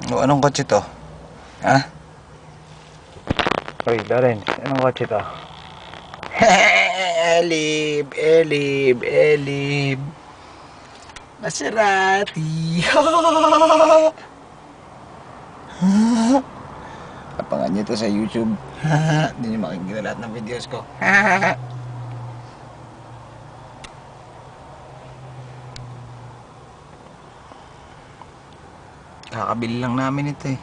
O, anong kotse to? Ha? Uy, Darren, anong kotse to? Elib, Elib, Elib. Maserati. Abangan nyo to sa YouTube. Hindi nyo makikita lahat ng videos ko. Kakabili lang namin ito eh.